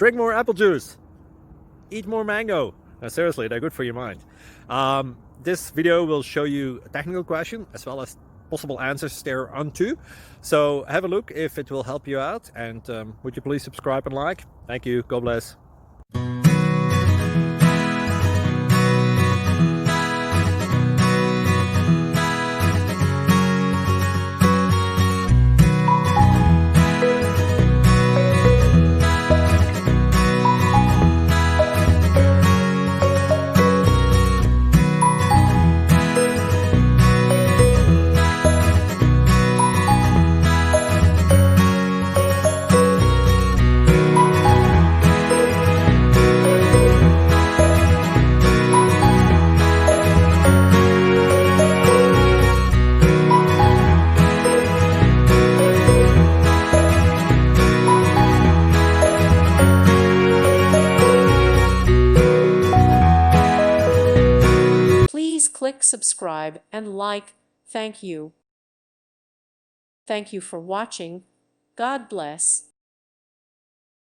drink more apple juice, eat more mango. No, seriously, they're good for your mind. This video will show you a technical question as well as possible answers thereunto. So have a look if it will help you out, and would you please subscribe and like? Thank you. God bless. Please click subscribe and like. Thank you. Thank you for watching. God bless.